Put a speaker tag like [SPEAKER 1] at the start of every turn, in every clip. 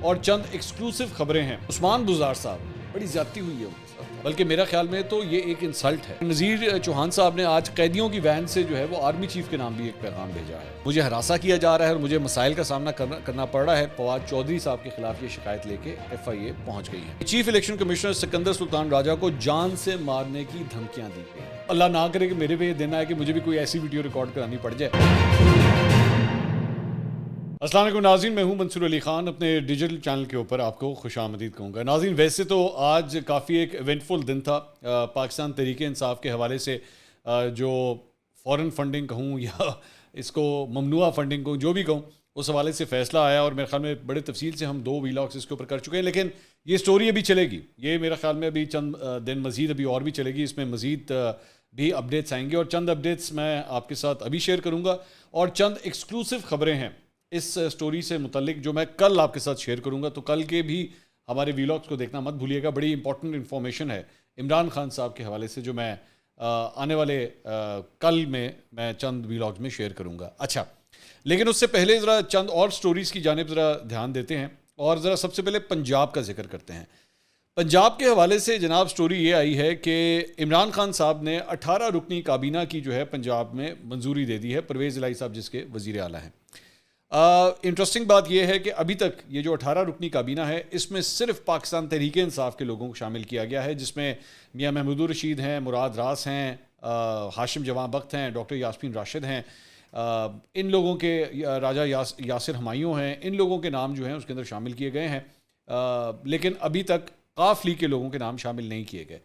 [SPEAKER 1] اور چند ایکسکلوسیو خبریں ہیں۔ عثمان بزدار صاحب بڑی زیادتی ہوئی ہے ان کے ساتھ، بلکہ میرا خیال میں تو یہ ایک انسلٹ ہے۔ نذیر چوہان صاحب نے آج قیدیوں کی وین سے جو ہے وہ آرمی چیف کے نام بھی ایک پیغام بھیجا ہے۔ مجھے ہراساں کیا جا رہا ہے اور مجھے مسائل کا سامنا کرنا پڑ رہا ہے۔ فواد چودھری صاحب کے خلاف یہ شکایت لے کے FIA پہنچ گئی ہے۔ چیف الیکشن کمشنر سکندر سلطان راجہ کو جان سے مارنے کی دھمکیاں دی گئی۔ اللہ نہ کرے کہ میرے پہ یہ دن آئے کہ مجھے بھی کوئی ایسی ویڈیو ریکارڈ کرانی پڑ جائے۔ السلام علیکم ناظرین، میں ہوں منصور علی خان، اپنے ڈیجیٹل چینل کے اوپر آپ کو خوش آمدید کہوں گا۔ ناظرین، ویسے تو آج کافی ایک ایونٹفل دن تھا پاکستان تحریک انصاف کے حوالے سے، جو فورن فنڈنگ کہوں یا اس کو ممنوعہ فنڈنگ کہوں، جو بھی کہوں، اس حوالے سے فیصلہ آیا اور میرے خیال میں بڑے تفصیل سے ہم 2 ویلاگس اس کے اوپر کر چکے ہیں، لیکن یہ سٹوری ابھی چلے گی۔ یہ میرا خیال میں ابھی چند دن مزید ابھی اور بھی چلے گی، اس میں مزید بھی اپڈیٹس آئیں گے اور چند اپڈیٹس میں آپ کے ساتھ ابھی شیئر کروں گا اور چند ایکسکلوسیو خبریں ہیں اس سٹوری سے متعلق جو میں کل آپ کے ساتھ شیئر کروں گا، تو کل کے بھی ہمارے ویلاگس کو دیکھنا مت بھولیے گا۔ بڑی امپورٹنٹ انفارمیشن ہے عمران خان صاحب کے حوالے سے جو میں آنے والے کل میں چند ویلاگس میں شیئر کروں گا۔ اچھا، لیکن اس سے پہلے ذرا چند اور سٹوریز کی جانب ذرا دھیان دیتے ہیں اور ذرا سب سے پہلے پنجاب کا ذکر کرتے ہیں۔ پنجاب کے حوالے سے جناب سٹوری یہ آئی ہے کہ عمران خان صاحب نے 18 رکنی کابینہ کی جو ہے پنجاب میں منظوری دے دی ہے، پرویز الہی صاحب جس کے وزیر اعلیٰ ہیں۔ انٹرسٹنگ بات یہ ہے کہ ابھی تک یہ جو 18 رکنی کابینہ ہے، اس میں صرف پاکستان تحریک انصاف کے لوگوں کو شامل کیا گیا ہے، جس میں میاں محمود الرشید ہیں، مراد راس ہیں، ہاشم جوان بخت ہیں، ڈاکٹر یاسمین راشد ہیں، ان لوگوں کے راجہ یاسر ہمایوں ہیں، ان لوگوں کے نام جو ہیں اس کے اندر شامل کیے گئے ہیں، لیکن ابھی تک قاف لیگ کے لوگوں کے نام شامل نہیں کیے گئے۔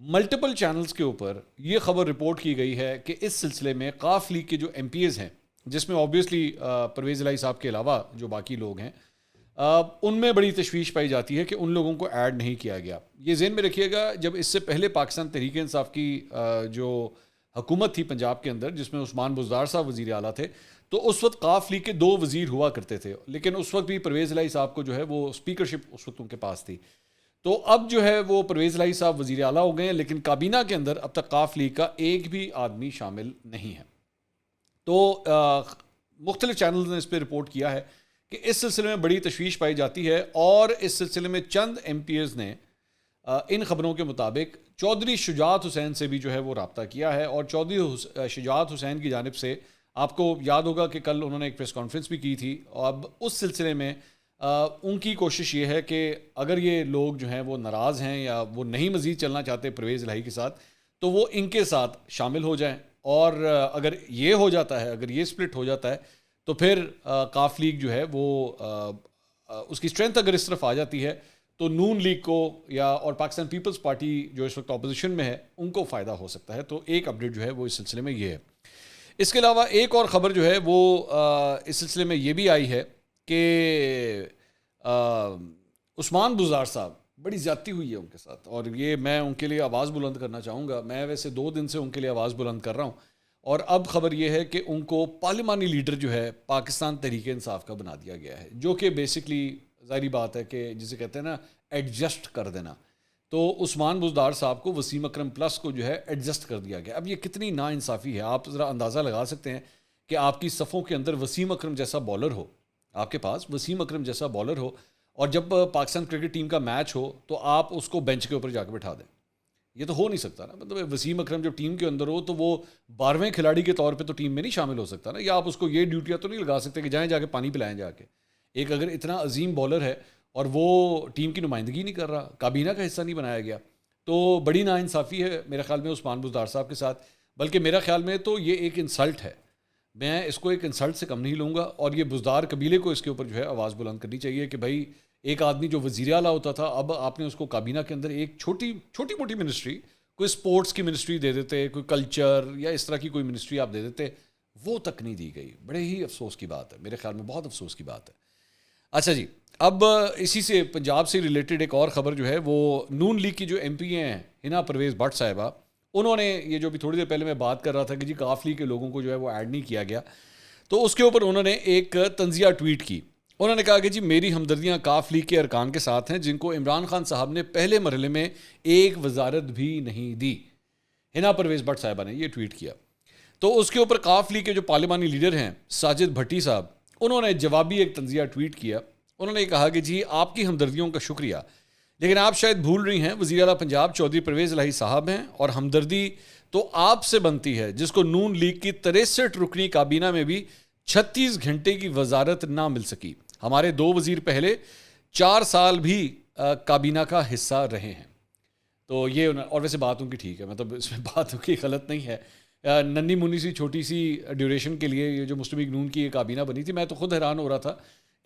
[SPEAKER 1] ملٹیپل چینلز کے اوپر یہ خبر رپورٹ کی گئی ہے کہ اس سلسلے میں قاف لیگ کے جو MPs ہیں، جس میں آبویسلی پرویز الہی صاحب کے علاوہ جو باقی لوگ ہیں، ان میں بڑی تشویش پائی جاتی ہے کہ ان لوگوں کو ایڈ نہیں کیا گیا۔ یہ ذہن میں رکھیے گا، جب اس سے پہلے پاکستان تحریک انصاف کی جو حکومت تھی پنجاب کے اندر، جس میں عثمان بزدار صاحب وزیر اعلیٰ تھے، تو اس وقت قاف لیگ کے 2 وزیر ہوا کرتے تھے، لیکن اس وقت بھی پرویز الہی صاحب کو جو ہے وہ اسپیکرشپ اس وقت ان کے پاس تھی۔ تو اب جو ہے وہ پرویز الہی صاحب وزیر اعلیٰ ہو گئے ہیں، لیکن کابینہ کے اندر اب تک قاف لیگ کا ایک بھی آدمی شامل نہیں ہے۔ تو مختلف چینلز نے اس پہ رپورٹ کیا ہے کہ اس سلسلے میں بڑی تشویش پائی جاتی ہے، اور اس سلسلے میں چند MPs نے ان خبروں کے مطابق چودھری شجاعت حسین سے بھی جو ہے وہ رابطہ کیا ہے، اور چودھری شجاعت حسین کی جانب سے آپ کو یاد ہوگا کہ کل انہوں نے ایک پریس کانفرنس بھی کی تھی، اور اب اس سلسلے میں ان کی کوشش یہ ہے کہ اگر یہ لوگ جو ہیں وہ ناراض ہیں یا وہ نہیں مزید چلنا چاہتے پرویز الہی کے ساتھ، تو وہ ان کے ساتھ شامل ہو جائیں، اور اگر یہ ہو جاتا ہے، اگر یہ سپلٹ ہو جاتا ہے، تو پھر قاف لیگ جو ہے وہ اس کی اسٹرینتھ اگر اس طرف آ جاتی ہے تو نون لیگ کو اور پاکستان پیپلز پارٹی جو اس وقت اپوزیشن میں ہے ان کو فائدہ ہو سکتا ہے۔ تو ایک اپڈیٹ جو ہے وہ اس سلسلے میں یہ ہے۔ اس کے علاوہ ایک اور خبر جو ہے وہ اس سلسلے میں یہ بھی آئی ہے کہ عثمان بزدار صاحب بڑی زیادتی ہوئی ہے ان کے ساتھ، اور یہ میں ان کے لیے آواز بلند کرنا چاہوں گا۔ میں ویسے 2 دن سے ان کے لیے آواز بلند کر رہا ہوں، اور اب خبر یہ ہے کہ ان کو پارلیمانی لیڈر جو ہے پاکستان تحریک انصاف کا بنا دیا گیا ہے، جو کہ بیسکلی ظاہری بات ہے کہ جسے کہتے ہیں نا ایڈجسٹ کر دینا، تو عثمان بزدار صاحب کو وسیم اکرم پلس کو جو ہے ایڈجسٹ کر دیا گیا۔ اب یہ کتنی ناانصافی ہے، آپ ذرا اندازہ لگا سکتے ہیں کہ آپ کی صفوں کے اندر وسیم اکرم جیسا بالر ہو، آپ کے پاس وسیم اکرم جیسا بالر ہو، اور جب پاکستان کرکٹ ٹیم کا میچ ہو تو آپ اس کو بینچ کے اوپر جا کے بٹھا دیں۔ یہ تو ہو نہیں سکتا نا، مطلب وسیم اکرم جب ٹیم کے اندر ہو تو وہ 12ویں کھلاڑی کے طور پہ تو ٹیم میں نہیں شامل ہو سکتا نا، یا آپ اس کو یہ ڈیوٹیاں تو نہیں لگا سکتے کہ جائیں جا کے پانی پلائیں جا کے۔ ایک اگر اتنا عظیم بالر ہے اور وہ ٹیم کی نمائندگی نہیں کر رہا، کابینہ کا حصہ نہیں بنایا گیا، تو بڑی ناانصافی ہے میرے خیال میں عثمان بزدار صاحب کے ساتھ، بلکہ میرا خیال میں تو یہ ایک انسلٹ ہے۔ میں اس کو ایک انسلٹ سے کم نہیں لوں گا، اور یہ بزدار قبیلے کو اس کے اوپر جو ہے آواز بلند کرنی چاہیے کہ بھائی ایک آدمی جو وزیر اعلیٰ ہوتا تھا، اب آپ نے اس کو کابینہ کے اندر ایک چھوٹی موٹی منسٹری، کوئی سپورٹس کی منسٹری دے دیتے، کوئی کلچر یا اس طرح کی کوئی منسٹری آپ دے دیتے، وہ تک نہیں دی گئی۔ بڑے ہی افسوس کی بات ہے، میرے خیال میں بہت افسوس کی بات ہے۔ اچھا جی، اب اسی سے پنجاب سے ریلیٹڈ ایک اور خبر جو ہے وہ نون لیگ کی جو MP ہیں ہنا پرویز بٹ صاحبہ، انہوں نے یہ جو بھی تھوڑی دیر پہلے میں بات کر رہا تھا کہ جی قاف لیگ کے لوگوں کو جو ہے وہ ایڈ نہیں کیا گیا، تو اس کے اوپر انہوں نے ایک طنزیہ ٹویٹ کی۔ انہوں نے کہا کہ جی میری ہمدردیاں قاف لیگ کے ارکان کے ساتھ ہیں جن کو عمران خان صاحب نے پہلے مرحلے میں ایک وزارت بھی نہیں دی۔ ہنا پرویز بٹ صاحبہ نے یہ ٹویٹ کیا، تو اس کے اوپر قاف لیگ کے جو پارلیمانی لیڈر ہیں ساجد بھٹی صاحب، انہوں نے جوابی ایک طنزیہ ٹویٹ کیا۔ انہوں نے کہا کہ جی آپ کی ہمدردیوں کا شکریہ، لیکن آپ شاید بھول رہی ہیں وزیر اعلیٰ پنجاب چودھری پرویز الہی صاحب ہیں، اور ہمدردی تو آپ سے بنتی ہے جس کو نون لیگ کی 63 رکنی کابینہ میں بھی 36 گھنٹے کی وزارت نہ مل سکی۔ ہمارے 2 وزیر پہلے 4 سال بھی کابینہ کا حصہ رہے ہیں۔ تو یہ اور ویسے بات ان کی ٹھیک ہے، مطلب اس میں بات ان کی غلط نہیں ہے۔ ننھی منی سی چھوٹی سی ڈیوریشن کے لیے یہ جو مسلم لیگ نون کی یہ کابینہ بنی تھی، میں تو خود حیران ہو رہا تھا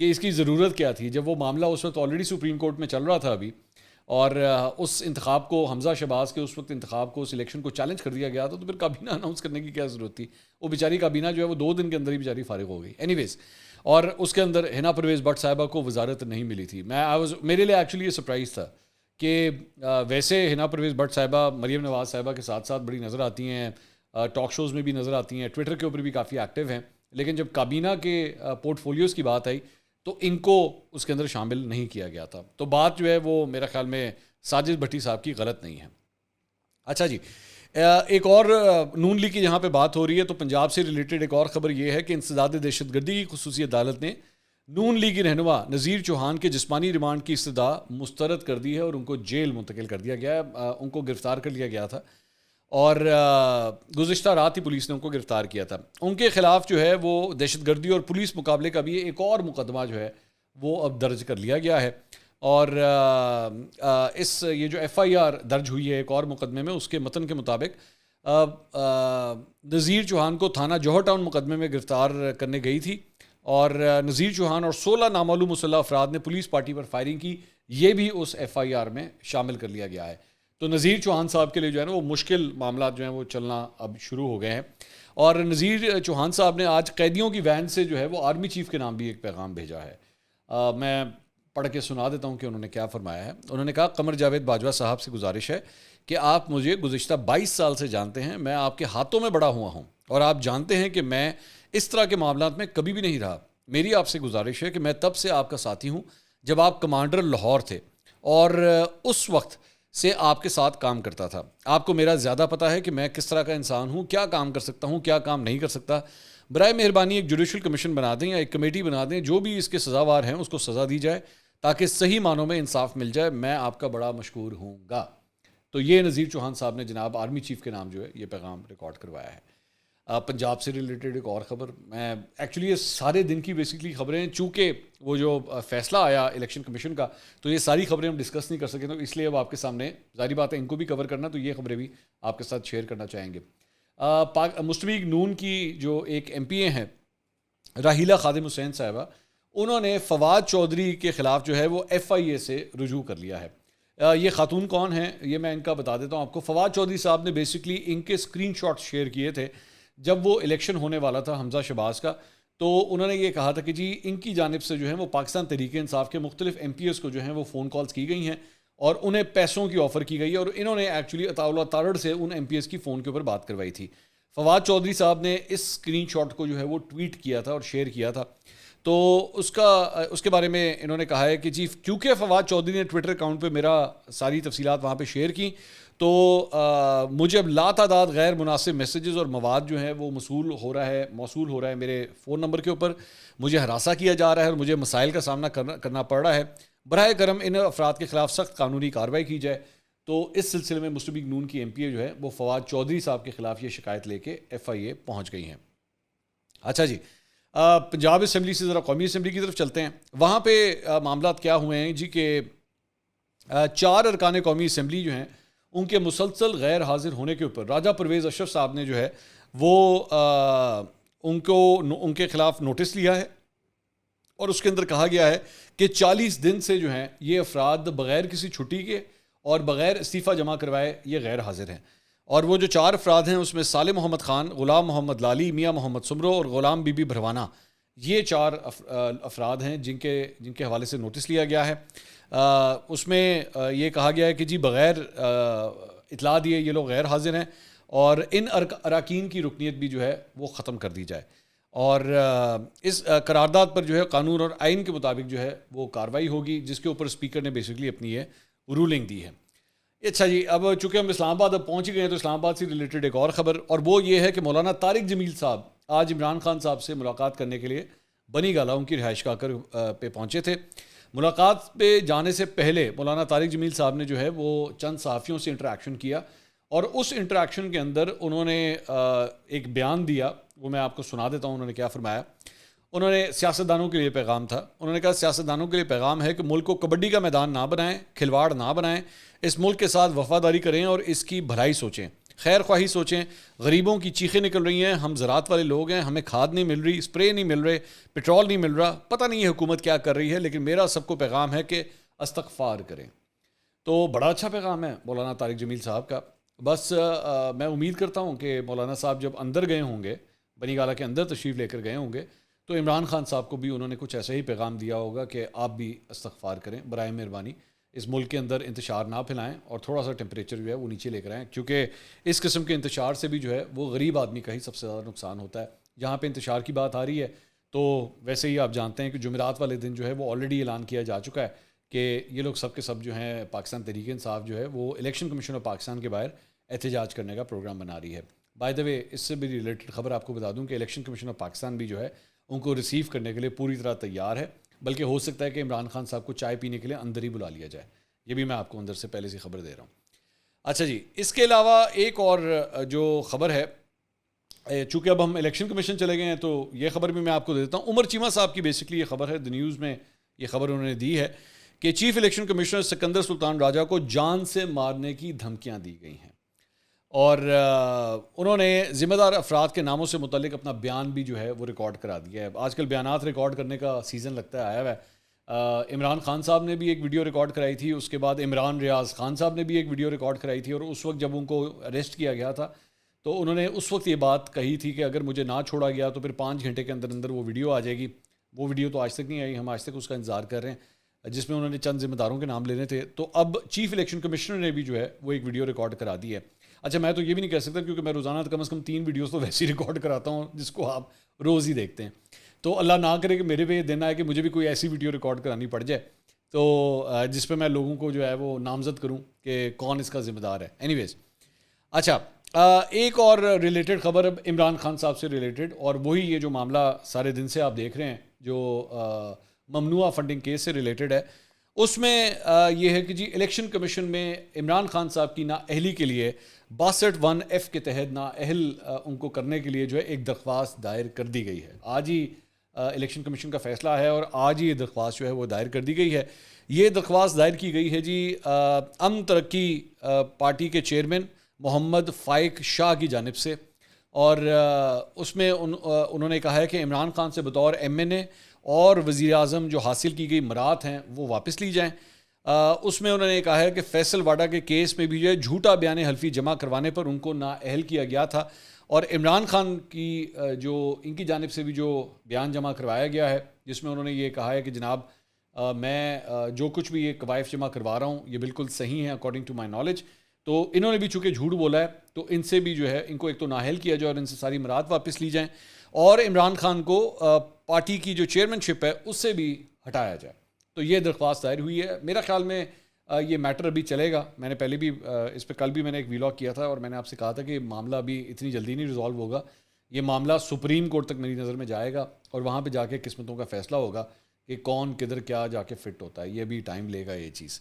[SPEAKER 1] کہ اس کی ضرورت کیا تھی، جب وہ معاملہ اس وقت آلریڈی سپریم کورٹ میں چل رہا تھا ابھی، اور اس انتخاب کو حمزہ شہباز کے اس وقت انتخاب کو، اس الیکشن کو چیلنج کر دیا گیا تھا، تو پھر کابینہ اناؤنس کرنے کی کیا ضرورت تھی؟ وہ بیچاری کابینہ جو ہے وہ 2 دن کے اندر ہی بیچاری فارغ ہو گئی۔ اینی ویز، اور اس کے اندر حنا پرویز بٹ صاحبہ کو وزارت نہیں ملی تھی۔ میرے لیے ایکچولی یہ سرپرائز تھا کہ ویسے حنا پرویز بٹ صاحبہ مریم نواز صاحبہ کے ساتھ ساتھ بڑی نظر آتی ہیں، ٹاک شوز میں بھی نظر آتی ہیں، ٹویٹر کے اوپر بھی کافی ایکٹیو ہیں، لیکن جب کابینہ کے پورٹ فولیوز کی بات آئی تو ان کو اس کے اندر شامل نہیں کیا گیا تھا۔ تو بات جو ہے وہ میرا خیال میں ساجد بھٹی صاحب کی غلط نہیں ہے۔ اچھا جی، ایک اور نون لیگ کی جہاں پہ بات ہو رہی ہے تو پنجاب سے ریلیٹڈ ایک اور خبر یہ ہے کہ انسداد دہشت گردی کی خصوصی عدالت نے نون لیگی رہنما نذیر چوہان کے جسمانی ریمانڈ کی استدعا مسترد کر دی ہے اور ان کو جیل منتقل کر دیا گیا ہے۔ ان کو گرفتار کر لیا گیا تھا اور گزشتہ رات ہی پولیس نے ان کو گرفتار کیا تھا۔ ان کے خلاف جو ہے وہ دہشت گردی اور پولیس مقابلے کا بھی ایک اور مقدمہ جو ہے وہ اب درج کر لیا گیا ہے، اور یہ جو ایف آئی آر درج ہوئی ہے ایک اور مقدمے میں، اس کے متن کے مطابق نذیر چوہان کو تھانہ جوہر ٹاؤن مقدمے میں گرفتار کرنے گئی تھی، اور نذیر چوہان اور 16 نامعلوم مسلح افراد نے پولیس پارٹی پر فائرنگ کی، یہ بھی اس ایف آئی آر میں شامل کر لیا گیا ہے۔ تو نذیر چوہان صاحب کے لیے جو ہے نا وہ مشکل معاملات جو ہیں وہ چلنا اب شروع ہو گئے ہیں۔ اور نذیر چوہان صاحب نے آج قیدیوں کی وین سے جو ہے وہ آرمی چیف کے نام بھی ایک پیغام بھیجا ہے۔ میں پڑھ کے سنا دیتا ہوں کہ انہوں نے کیا فرمایا ہے۔ انہوں نے کہا، قمر جاوید باجوہ صاحب سے گزارش ہے کہ آپ مجھے گزشتہ 22 سال سے جانتے ہیں، میں آپ کے ہاتھوں میں بڑا ہوا ہوں اور آپ جانتے ہیں کہ میں اس طرح کے معاملات میں کبھی بھی نہیں رہا۔ میری آپ سے گزارش ہے کہ میں تب سے آپ کا ساتھی ہوں جب آپ کمانڈر لاہور تھے، اور اس وقت سے آپ کے ساتھ کام کرتا تھا۔ آپ کو میرا زیادہ پتہ ہے کہ میں کس طرح کا انسان ہوں، کیا کام کر سکتا ہوں، کیا کام نہیں کر سکتا۔ برائے مہربانی ایک جوڈیشل کمیشن بنا دیں یا ایک کمیٹی بنا دیں، جو بھی اس کے سزاوار ہیں اس کو سزا دی جائے تاکہ صحیح معنوں میں انصاف مل جائے۔ میں آپ کا بڑا مشکور ہوں گا۔ تو یہ نذیر چوہان صاحب نے جناب آرمی چیف کے نام جو ہے یہ پیغام ریکارڈ کروایا ہے۔ پنجاب سے ریلیٹڈ ایک اور خبر، میں ایکچولی یہ سارے دن کی بیسکلی خبریں ہیں، چونکہ وہ جو فیصلہ آیا الیکشن کمیشن کا تو یہ ساری خبریں ہم ڈسکس نہیں کر سکیں، تو اس لیے اب آپ کے سامنے ظاہری بات ہے ان کو بھی کور کرنا، تو یہ خبریں بھی آپ کے ساتھ شیئر کرنا چاہیں گے۔ مسلم لیگ نون کی جو ایک ایم پی اے ہیں راحیلہ خادم حسین صاحبہ، انہوں نے فواد چودھری کے خلاف جو ہے وہ ایف آئی اے سے رجوع کر لیا ہے۔ یہ خاتون کون ہیں یہ میں ان کا بتا دیتا ہوں آپ کو۔ فواد چودھری صاحب نے بیسکلی ان کے اسکرین شاٹ شیئر کیے تھے جب وہ الیکشن ہونے والا تھا حمزہ شہباز کا، تو انہوں نے یہ کہا تھا کہ جی ان کی جانب سے جو ہے وہ پاکستان تحریک انصاف کے مختلف ایم پی ایس کو جو ہیں وہ فون کالز کی گئی ہیں اور انہیں پیسوں کی آفر کی گئی ہے، اور انہوں نے ایکچولی اطاولہ تارڑ سے ان ایم پی ایس کی فون کے اوپر بات کروائی تھی۔ فواد چودھری صاحب نے اس اسکرین شاٹ کو جو ہے وہ ٹویٹ کیا تھا اور شیئر کیا تھا، تو اس کے بارے میں انہوں نے کہا ہے کہ جی کیونکہ فواد چودھری نے ٹویٹر اکاؤنٹ پہ میرا ساری تفصیلات وہاں پہ شیئر کی، تو مجھے اب لاتعداد غیر مناسب میسیجز اور مواد جو ہے وہ موصول ہو رہا ہے میرے فون نمبر کے اوپر، مجھے ہراساں کیا جا رہا ہے اور مجھے مسائل کا سامنا کرنا پڑ رہا ہے۔ براہ کرم ان افراد کے خلاف سخت قانونی کارروائی کی جائے۔ تو اس سلسلے میں مسلم لیگ نون کی ایم پی اے جو ہے وہ فواد چودھری صاحب کے خلاف یہ شکایت لے کے ایف آئی اے پہنچ گئی ہیں۔ اچھا جی، پنجاب اسمبلی سے ذرا قومی اسمبلی کی طرف چلتے ہیں۔ وہاں پہ معاملات کیا ہوئے ہیں جی کہ 4 ارکان قومی اسمبلی جو ہیں ان کے مسلسل غیر حاضر ہونے کے اوپر راجہ پرویز اشرف صاحب نے جو ہے وہ ان کے خلاف نوٹس لیا ہے، اور اس کے اندر کہا گیا ہے کہ 40 دن سے جو ہیں یہ افراد بغیر کسی چھٹی کے اور بغیر استعفیٰ جمع کروائے یہ غیر حاضر ہیں۔ اور وہ جو 4 افراد ہیں اس میں صالح محمد خان، غلام محمد لالی، میاں محمد سمرو اور غلام بی بی بھروانہ، یہ 4 افراد ہیں جن کے حوالے سے نوٹس لیا گیا ہے۔ اس میں یہ کہا گیا ہے کہ جی بغیر اطلاع دیے یہ لوگ غیر حاضر ہیں، اور ان اراکین کی رکنیت بھی جو ہے وہ ختم کر دی جائے، اور اس قرارداد پر جو ہے قانون اور آئین کے مطابق جو ہے وہ کارروائی ہوگی، جس کے اوپر اسپیکر نے بیسکلی اپنی یہ رولنگ دی ہے۔ اچھا جی، اب چونکہ ہم اسلام آباد اب پہنچ گئے ہیں تو اسلام آباد سے ریلیٹڈ ایک اور خبر، اور وہ یہ ہے کہ مولانا طارق جمیل صاحب آج عمران خان صاحب سے ملاقات کرنے کے لیے بنی گالہ ان کی رہائش گاہ پہ پہنچے تھے. ملاقات پہ جانے سے پہلے مولانا طارق جمیل صاحب نے جو ہے وہ چند صحافیوں سے انٹریکشن کیا, اور اس انٹریکشن کے اندر انہوں نے ایک بیان دیا, وہ میں آپ کو سنا دیتا ہوں. انہوں نے کیا فرمایا؟ انہوں نے سیاستدانوں کے لیے پیغام تھا. انہوں نے کہا سیاستدانوں کے لیے پیغام ہے کہ ملک کو کبڈی کا میدان نہ بنائیں, کھلواڑ نہ بنائیں, اس ملک کے ساتھ وفاداری کریں اور اس کی بھلائی سوچیں, خیر خواہی سوچیں. غریبوں کی چیخیں نکل رہی ہیں, ہم زراعت والے لوگ ہیں, ہمیں کھاد نہیں مل رہی, اسپرے نہیں مل رہے, پٹرول نہیں مل رہا, پتہ نہیں ہے حکومت کیا کر رہی ہے, لیکن میرا سب کو پیغام ہے کہ استغفار کریں. تو بڑا اچھا پیغام ہے مولانا طارق جمیل صاحب کا. بس میں امید کرتا ہوں کہ مولانا صاحب جب اندر گئے ہوں گے, بنی گالہ کے اندر تشریف لے کر گئے ہوں گے, تو عمران خان صاحب کو بھی انہوں نے کچھ ایسا ہی پیغام دیا ہوگا کہ آپ بھی استغفار کریں, برائے مہربانی اس ملک کے اندر انتشار نہ پھیلائیں, اور تھوڑا سا ٹیمپریچر جو ہے وہ نیچے لے کر آئیں, کیونکہ اس قسم کے انتشار سے بھی جو ہے وہ غریب آدمی کا ہی سب سے زیادہ نقصان ہوتا ہے. جہاں پہ انتشار کی بات آ رہی ہے, تو ویسے ہی آپ جانتے ہیں کہ جمعرات والے دن جو ہے وہ آلریڈی اعلان کیا جا چکا ہے کہ یہ لوگ سب کے سب جو ہیں پاکستان تحریک انصاف جو ہے وہ الیکشن کمیشن آف پاکستان کے باہر احتجاج کرنے کا پروگرام بنا رہی ہے. بائی دا وے اس سے بھی ریلیٹڈ خبر آپ کو بتا دوں کہ الیکشن کمیشن آف پاکستان بھی جو ہے ان کو ریسیو کرنے کے لیے پوری طرح تیار ہے, بلکہ ہو سکتا ہے کہ عمران خان صاحب کو چائے پینے کے لیے اندر ہی بلا لیا جائے. یہ بھی میں آپ کو اندر سے پہلے سے خبر دے رہا ہوں. اچھا جی, اس کے علاوہ ایک اور جو خبر ہے, چونکہ اب ہم الیکشن کمیشن چلے گئے ہیں تو یہ خبر بھی میں آپ کو دے دیتا ہوں. عمر چیمہ صاحب کی بیسکلی یہ خبر ہے, دی نیوز میں یہ خبر انہوں نے دی ہے کہ چیف الیکشن کمشنر سکندر سلطان راجہ کو جان سے مارنے کی دھمکیاں دی گئی ہیں, اور انہوں نے ذمہ دار افراد کے ناموں سے متعلق اپنا بیان بھی جو ہے وہ ریکارڈ کرا دیا ہے. آج کل بیانات ریکارڈ کرنے کا سیزن لگتا ہے آیا ہوا ہے. عمران خان صاحب نے بھی ایک ویڈیو ریکارڈ کرائی تھی, اس کے بعد عمران ریاض خان صاحب نے بھی ایک ویڈیو ریکارڈ کرائی تھی, اور اس وقت جب ان کو اریسٹ کیا گیا تھا تو انہوں نے اس وقت یہ بات کہی تھی کہ اگر مجھے نہ چھوڑا گیا تو پھر 5 گھنٹے کے اندر اندر وہ ویڈیو آ جائے گی. وہ ویڈیو تو آج تک نہیں آئی, ہم آج تک اس کا انتظار کر رہے ہیں, جس میں انہوں نے چند ذمہ داروں کے نام لینے تھے. تو اب چیف الیکشن کمشنر نے بھی جو ہے وہ ایک ویڈیو ریکارڈ کرا دی ہے. اچھا, میں تو یہ بھی نہیں کہہ سکتا کیونکہ میں روزانہ کم از کم 3 ویڈیوز تو ویسے ہی ریکارڈ کراتا ہوں جس کو آپ روز ہی دیکھتے ہیں. تو اللہ نہ کرے کہ میرے پہ یہ دن آئے کہ مجھے بھی کوئی ایسی ویڈیو ریکارڈ کرانی پڑ جائے تو جس پہ میں لوگوں کو جو ہے وہ نامزد کروں کہ کون اس کا ذمہ دار ہے. اینی ویز, اچھا ایک اور ریلیٹڈ خبر اب عمران خان صاحب سے ریلیٹڈ, اور وہی یہ جو معاملہ سارے دن سے آپ دیکھ رہے ہیں جو ممنوعہ فنڈنگ کیس سے ریلیٹڈ ہے. اس میں یہ ہے کہ جی الیکشن کمیشن میں عمران خان صاحب کی نااہلی کے لیے 62(1)(f) کے تحت نااہل ان کو کرنے کے لیے جو ہے ایک درخواست دائر کر دی گئی ہے. آج ہی الیکشن کمیشن کا فیصلہ ہے اور آج ہی یہ درخواست جو ہے وہ دائر کر دی گئی ہے. یہ درخواست دائر کی گئی ہے جی امن ترقی پارٹی کے چیئرمین محمد فائق شاہ کی جانب سے, اور اس میں انہوں نے کہا ہے کہ عمران خان سے بطور MNA اور وزیر اعظم جو حاصل کی گئی مراد ہیں وہ واپس لی جائیں. اس میں انہوں نے کہا ہے کہ فیصل واڈا کے کیس میں بھی جو ہے جھوٹا بیان حلفی جمع کروانے پر ان کو نااہل کیا گیا تھا, اور عمران خان کی جو ان کی جانب سے بھی جو بیان جمع کروایا گیا ہے جس میں انہوں نے یہ کہا ہے کہ جناب میں جو کچھ بھی یہ قوائف جمع کروا رہا ہوں یہ بالکل صحیح ہے اکارڈنگ ٹو مائی نالج. تو انہوں نے بھی چونکہ جھوٹ بولا ہے تو ان سے بھی جو ہے ان کو ایک تو نااہل کیا جائے اور ان سے ساری مراد واپس لی جائیں, اور عمران خان کو پارٹی کی جو چیئرمین شپ ہے اس سے بھی ہٹایا جائے. تو یہ درخواست دائر ہوئی ہے. میرا خیال میں یہ میٹر ابھی چلے گا. میں نے پہلے بھی اس پہ کل بھی میں نے ایک ویلاگ کیا تھا اور میں نے آپ سے کہا تھا کہ معاملہ ابھی اتنی جلدی نہیں ریزالو ہوگا. یہ معاملہ سپریم کورٹ تک میری نظر میں جائے گا اور وہاں پہ جا کے قسمتوں کا فیصلہ ہوگا کہ کون کدھر کیا جا کے فٹ ہوتا ہے. یہ بھی ٹائم لے گا یہ چیز.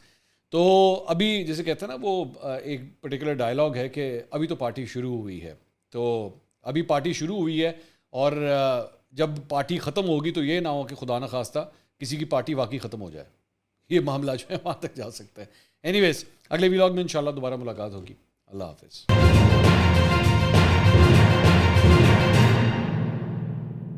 [SPEAKER 1] تو ابھی جیسے کہتے ہیں نا وہ ایک پرٹیکولر ڈائلاگ ہے کہ ابھی تو پارٹی شروع ہوئی ہے. تو ابھی پارٹی شروع ہوئی ہے اور جب پارٹی ختم ہوگی تو یہ نہ ہو کہ خدا نہ خواستہ کسی کی پارٹی واقعی ختم ہو جائے. یہ معاملہ جو ہے وہاں تک جا سکتا ہے. اینی ویز اگلے ویلاگ میں انشاءاللہ دوبارہ ملاقات ہوگی. اللہ حافظ.